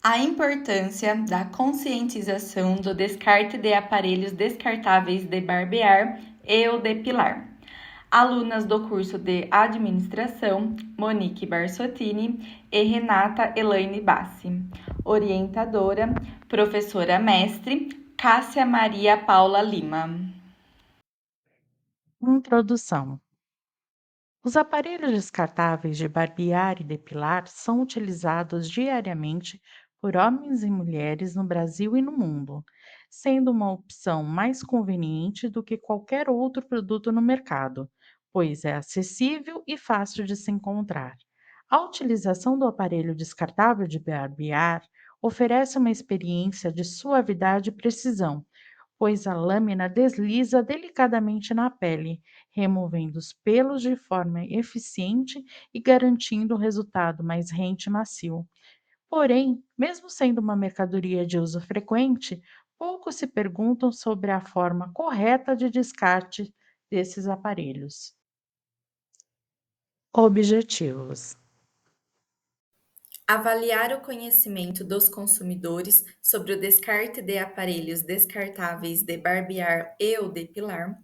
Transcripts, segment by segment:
A importância da conscientização do descarte de aparelhos descartáveis de barbear e ou depilar. Alunas do curso de Administração, Monique Barsottini e Renata Elaine Bassi. Orientadora, professora mestre, Cássia Maria Paula Lima. Introdução. Os aparelhos descartáveis de barbear e depilar são utilizados diariamente por homens e mulheres no Brasil e no mundo, sendo uma opção mais conveniente do que qualquer outro produto no mercado, pois é acessível e fácil de se encontrar. A utilização do aparelho descartável de barbear oferece uma experiência de suavidade e precisão, pois a lâmina desliza delicadamente na pele, removendo os pelos de forma eficiente e garantindo um resultado mais rente e macio. Porém, mesmo sendo uma mercadoria de uso frequente, poucos se perguntam sobre a forma correta de descarte desses aparelhos. Objetivos: Avaliar o conhecimento dos consumidores sobre o descarte de aparelhos descartáveis de barbear e ou depilar.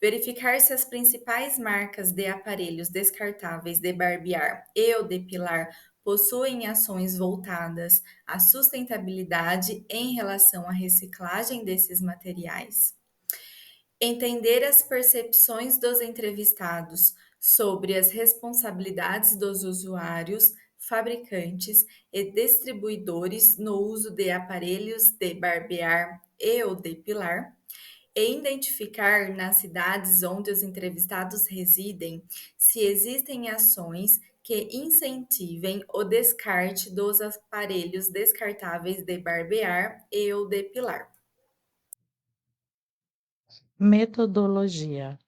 Verificar se as principais marcas de aparelhos descartáveis de barbear e ou depilar possuem ações voltadas à sustentabilidade em relação à reciclagem desses materiais. Entender as percepções dos entrevistados sobre as responsabilidades dos usuários, fabricantes e distribuidores no uso de aparelhos de barbear e ou depilar, e identificar nas cidades onde os entrevistados residem se existem ações que incentivem o descarte dos aparelhos descartáveis de barbear e ou depilar. metodologia.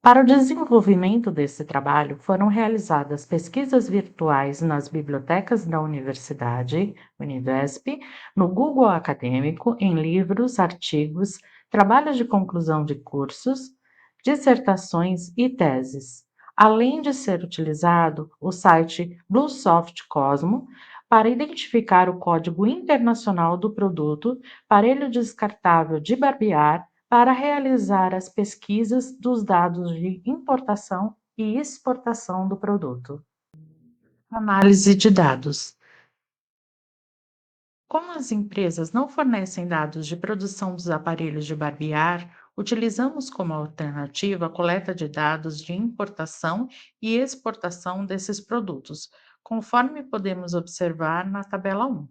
Para o desenvolvimento desse trabalho, foram realizadas pesquisas virtuais nas bibliotecas da universidade, Univesp, no Google Acadêmico, em livros, artigos, trabalhos de conclusão de cursos, dissertações e teses, além de ser utilizado o site Bluesoft Cosmo para identificar o código internacional do produto, aparelho descartável de barbear, para realizar as pesquisas dos dados de importação e exportação do produto. Análise de dados. Como as empresas não fornecem dados de produção dos aparelhos de barbear, utilizamos como alternativa a coleta de dados de importação e exportação desses produtos, conforme podemos observar na tabela 1.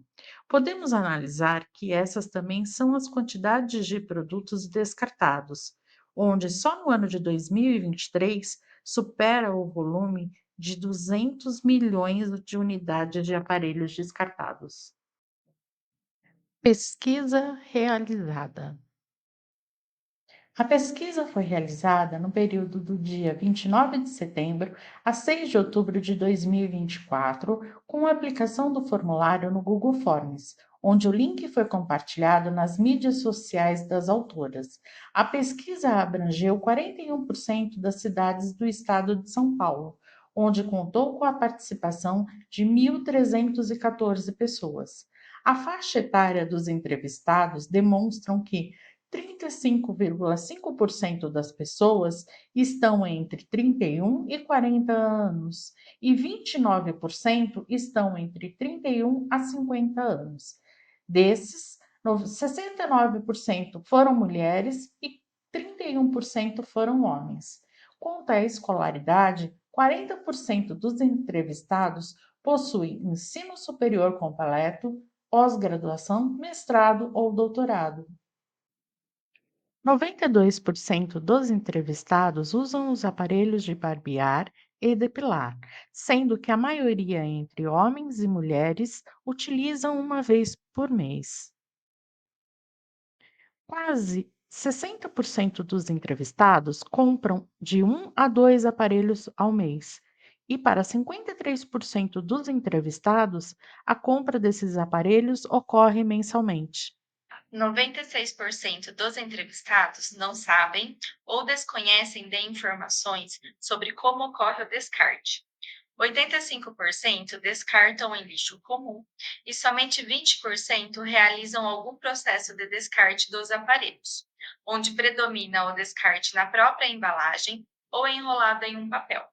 Podemos analisar que essas também são as quantidades de produtos descartados, onde só no ano de 2023 supera o volume de 200 milhões de unidades de aparelhos descartados. Pesquisa realizada. A pesquisa foi realizada no período do dia 29 de setembro a 6 de outubro de 2024, com a aplicação do formulário no Google Forms, onde o link foi compartilhado nas mídias sociais das autoras. A pesquisa abrangeu 41% das cidades do estado de São Paulo, onde contou com a participação de 1.314 pessoas. A faixa etária dos entrevistados demonstram que 35,5% das pessoas estão entre 31 e 40 anos e 29% estão entre 31 a 50 anos. Desses, 69% foram mulheres e 31% foram homens. Quanto à escolaridade, 40% dos entrevistados possuem ensino superior completo, pós-graduação, mestrado ou doutorado. 92% dos entrevistados usam os aparelhos de barbear e depilar, sendo que a maioria entre homens e mulheres utilizam uma vez por mês. Quase 60% dos entrevistados compram de um a dois aparelhos ao mês. E para 53% dos entrevistados, a compra desses aparelhos ocorre mensalmente. 96% dos entrevistados não sabem ou desconhecem de informações sobre como ocorre o descarte. 85% descartam em lixo comum e somente 20% realizam algum processo de descarte dos aparelhos, onde predomina o descarte na própria embalagem ou enrolada em um papel.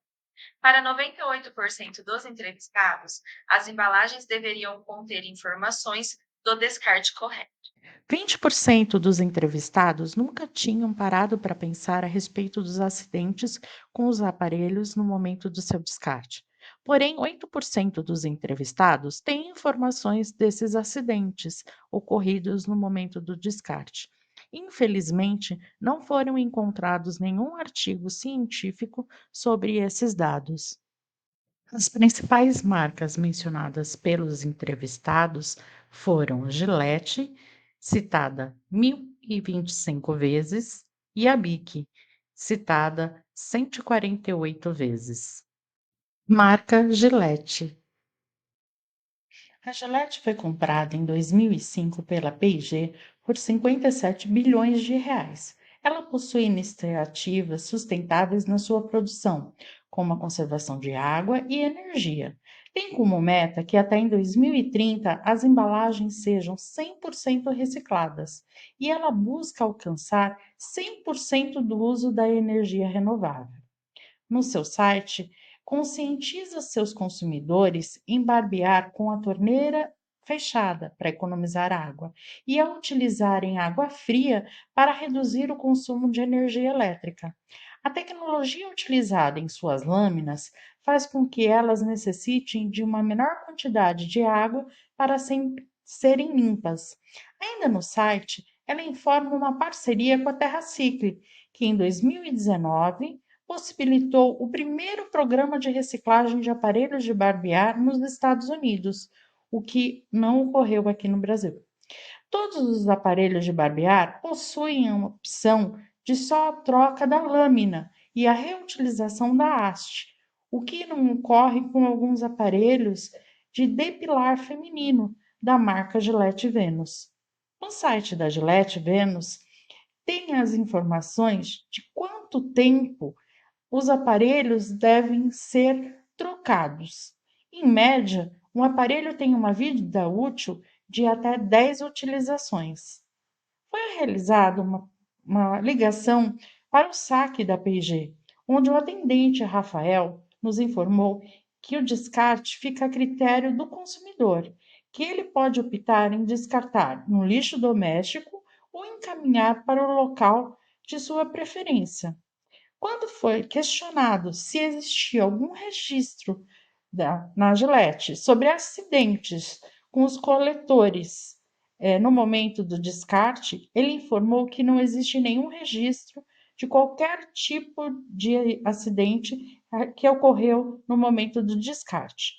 Para 98% dos entrevistados, as embalagens deveriam conter informações do descarte correto. 20% dos entrevistados nunca tinham parado para pensar a respeito dos acidentes com os aparelhos no momento do seu descarte. Porém, 8% dos entrevistados têm informações desses acidentes ocorridos no momento do descarte. Infelizmente, não foram encontrados nenhum artigo científico sobre esses dados. As principais marcas mencionadas pelos entrevistados foram Gillette, citada 1.025 vezes, e a Bic, citada 148 vezes. Marca Gillette. A Gillette foi comprada em 2005 pela P&G por 57 bilhões de reais. Ela possui iniciativas sustentáveis na sua produção, como a conservação de água e energia. Tem como meta que até em 2030 as embalagens sejam 100% recicladas e ela busca alcançar 100% do uso da energia renovável. No seu site, conscientiza seus consumidores em barbear com a torneira fechada para economizar água e a utilizarem água fria para reduzir o consumo de energia elétrica. A tecnologia utilizada em suas lâminas faz com que elas necessitem de uma menor quantidade de água para serem limpas. Ainda no site, ela informa uma parceria com a TerraCycle, que em 2019 possibilitou o primeiro programa de reciclagem de aparelhos de barbear nos Estados Unidos, o que não ocorreu aqui no Brasil. Todos os aparelhos de barbear possuem a opção de só a troca da lâmina e a reutilização da haste, o que não ocorre com alguns aparelhos de depilar feminino da marca Gillette Venus. No site da Gillette Venus tem as informações de quanto tempo os aparelhos devem ser trocados. Em média, um aparelho tem uma vida útil de até 10 utilizações. Foi realizada uma ligação para o saque da P&G, onde o atendente Rafael nos informou que o descarte fica a critério do consumidor, que ele pode optar em descartar no lixo doméstico ou encaminhar para o local de sua preferência. Quando foi questionado se existia algum registro na Gillette sobre acidentes com os coletores no momento do descarte, ele informou que não existe nenhum registro de qualquer tipo de acidente que ocorreu no momento do descarte.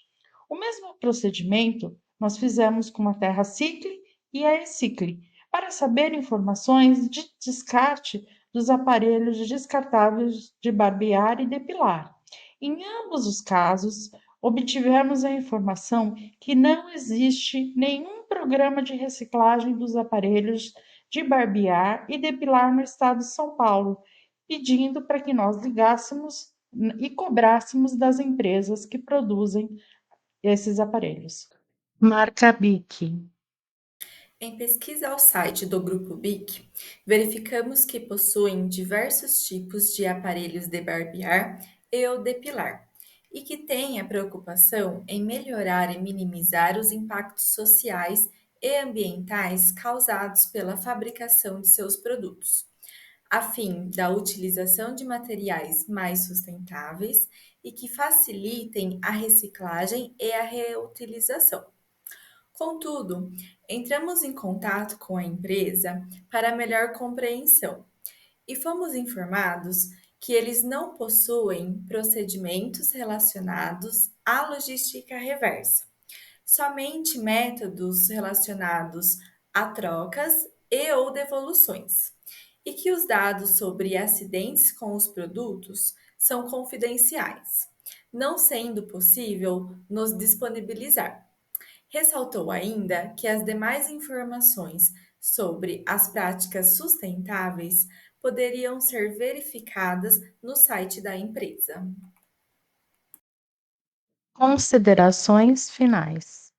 O mesmo procedimento nós fizemos com a Terra Cicle e a Ecicle para saber informações de descarte dos aparelhos descartáveis de barbear e depilar. Em ambos os casos, obtivemos a informação que não existe nenhum programa de reciclagem dos aparelhos de barbear e depilar no estado de São Paulo, pedindo para que nós ligássemos e cobrássemos das empresas que produzem esses aparelhos. Marca Bic. Em pesquisa ao site do Grupo BIC, verificamos que possuem diversos tipos de aparelhos de barbear e ou depilar, e que têm a preocupação em melhorar e minimizar os impactos sociais e ambientais causados pela fabricação de seus produtos, a fim da utilização de materiais mais sustentáveis e que facilitem a reciclagem e a reutilização. Contudo, entramos em contato com a empresa para melhor compreensão e fomos informados que eles não possuem procedimentos relacionados à logística reversa, somente métodos relacionados a trocas e ou devoluções, e que os dados sobre acidentes com os produtos são confidenciais, não sendo possível nos disponibilizar. Ressaltou ainda que as demais informações sobre as práticas sustentáveis poderiam ser verificadas no site da empresa. Considerações finais.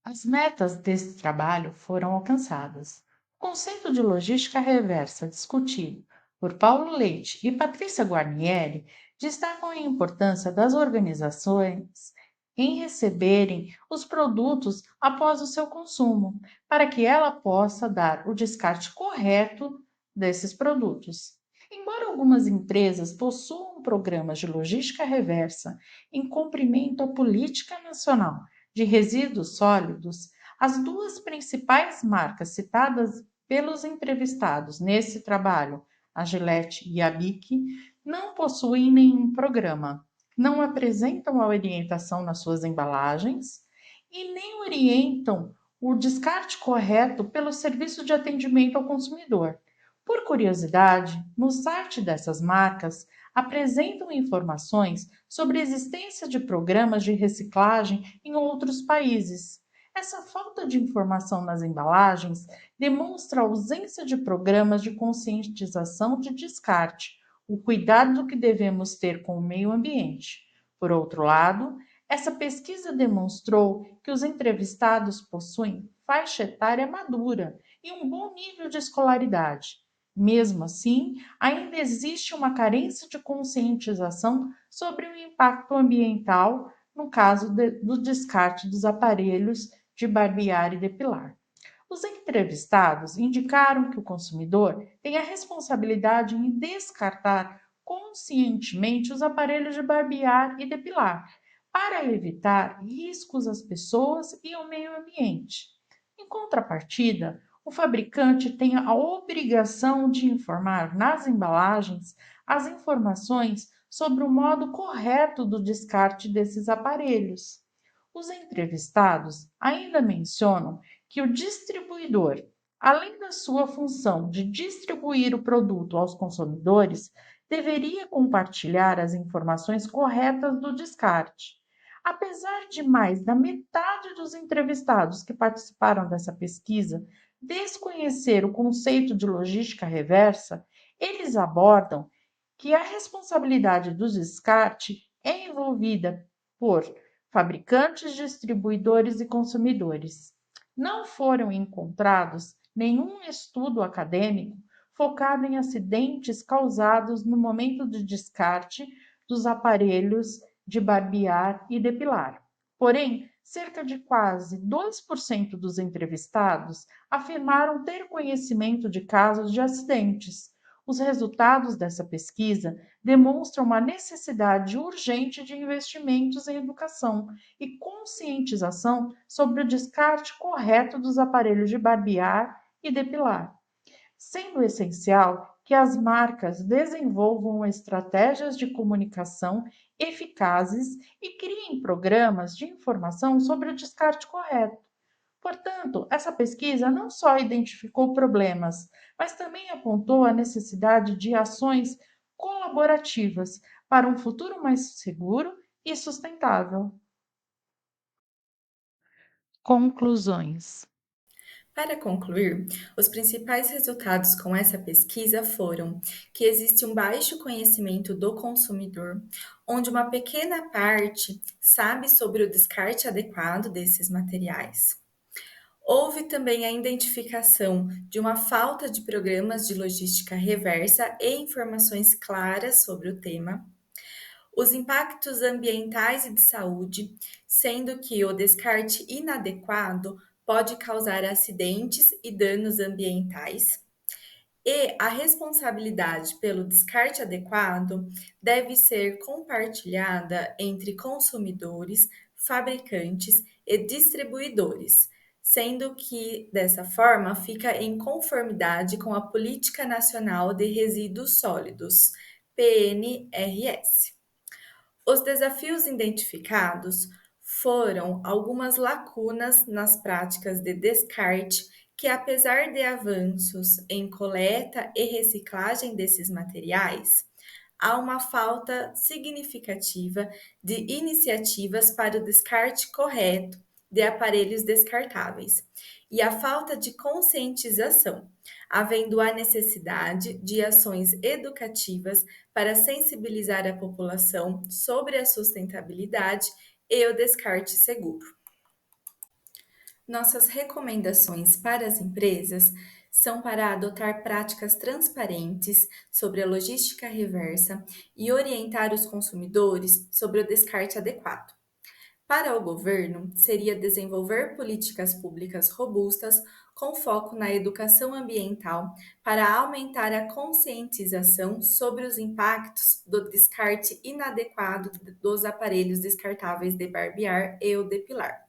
As metas desse trabalho foram alcançadas. O conceito de logística reversa, discutido por Paulo Leite e Patrícia Guarnieri, destacam a importância das organizações em receberem os produtos após o seu consumo, para que ela possa dar o descarte correto desses produtos. Embora algumas empresas possuam programas de logística reversa em cumprimento à política nacional de resíduos sólidos, as duas principais marcas citadas pelos entrevistados nesse trabalho, a Gillette e a Bic, não possuem nenhum programa, não apresentam a orientação nas suas embalagens e nem orientam o descarte correto pelo serviço de atendimento ao consumidor. Por curiosidade, no site dessas marcas apresentam informações sobre a existência de programas de reciclagem em outros países. Essa falta de informação nas embalagens demonstra a ausência de programas de conscientização de descarte, o cuidado que devemos ter com o meio ambiente. Por outro lado, essa pesquisa demonstrou que os entrevistados possuem faixa etária madura e um bom nível de escolaridade. Mesmo assim, ainda existe uma carência de conscientização sobre o impacto ambiental no caso do descarte dos aparelhos de barbear e depilar. Os entrevistados indicaram que o consumidor tem a responsabilidade em descartar conscientemente os aparelhos de barbear e depilar, para evitar riscos às pessoas e ao meio ambiente. Em contrapartida, o fabricante tem a obrigação de informar nas embalagens as informações sobre o modo correto do descarte desses aparelhos. Os entrevistados ainda mencionam que o distribuidor, além da sua função de distribuir o produto aos consumidores, deveria compartilhar as informações corretas do descarte. Apesar de mais da metade dos entrevistados que participaram dessa pesquisa desconhecer o conceito de logística reversa, eles abordam que a responsabilidade do descarte é envolvida por fabricantes, distribuidores e consumidores. Não foram encontrados nenhum estudo acadêmico focado em acidentes causados no momento de descarte dos aparelhos de barbear e depilar. Porém, cerca de quase 2% dos entrevistados afirmaram ter conhecimento de casos de acidentes. Os resultados dessa pesquisa demonstram uma necessidade urgente de investimentos em educação e conscientização sobre o descarte correto dos aparelhos de barbear e depilar, sendo essencial que as marcas desenvolvam estratégias de comunicação eficazes e criem programas de informação sobre o descarte correto. Portanto, essa pesquisa não só identificou problemas, mas também apontou a necessidade de ações colaborativas para um futuro mais seguro e sustentável. Conclusões. Para concluir, os principais resultados com essa pesquisa foram que existe um baixo conhecimento do consumidor, onde uma pequena parte sabe sobre o descarte adequado desses materiais. Houve também a identificação de uma falta de programas de logística reversa e informações claras sobre o tema. Os impactos ambientais e de saúde, sendo que o descarte inadequado pode causar acidentes e danos ambientais. E a responsabilidade pelo descarte adequado deve ser compartilhada entre consumidores, fabricantes e distribuidores, sendo que dessa forma fica em conformidade com a Política Nacional de Resíduos Sólidos, PNRS. Os desafios identificados foram algumas lacunas nas práticas de descarte que, apesar de avanços em coleta e reciclagem desses materiais, há uma falta significativa de iniciativas para o descarte correto de aparelhos descartáveis e a falta de conscientização, havendo a necessidade de ações educativas para sensibilizar a população sobre a sustentabilidade e o descarte seguro. Nossas recomendações para as empresas são para adotar práticas transparentes sobre a logística reversa e orientar os consumidores sobre o descarte adequado. Para o governo, seria desenvolver políticas públicas robustas com foco na educação ambiental para aumentar a conscientização sobre os impactos do descarte inadequado dos aparelhos descartáveis de barbear e o depilar.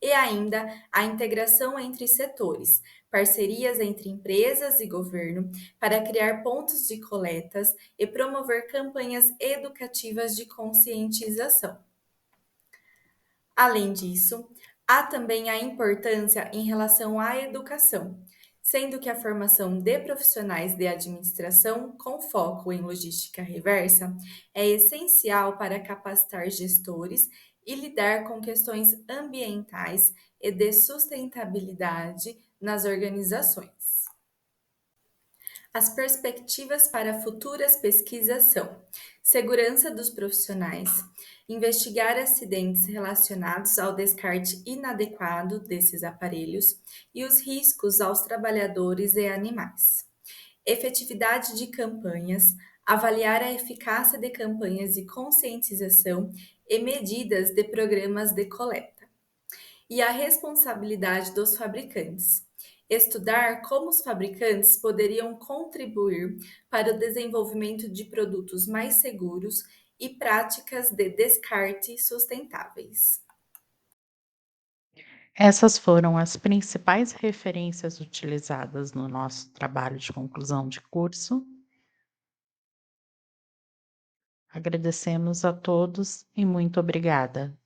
E ainda a integração entre setores, parcerias entre empresas e governo para criar pontos de coletas e promover campanhas educativas de conscientização. Além disso, há também a importância em relação à educação, sendo que a formação de profissionais de administração com foco em logística reversa é essencial para capacitar gestores e lidar com questões ambientais e de sustentabilidade nas organizações. As perspectivas para futuras pesquisas são: segurança dos profissionais, investigar acidentes relacionados ao descarte inadequado desses aparelhos e os riscos aos trabalhadores e animais. Efetividade de campanhas, avaliar a eficácia de campanhas de conscientização e medidas de programas de coleta e a responsabilidade dos fabricantes. Estudar como os fabricantes poderiam contribuir para o desenvolvimento de produtos mais seguros e práticas de descarte sustentáveis. Essas foram as principais referências utilizadas no nosso trabalho de conclusão de curso. Agradecemos a todos e muito obrigada.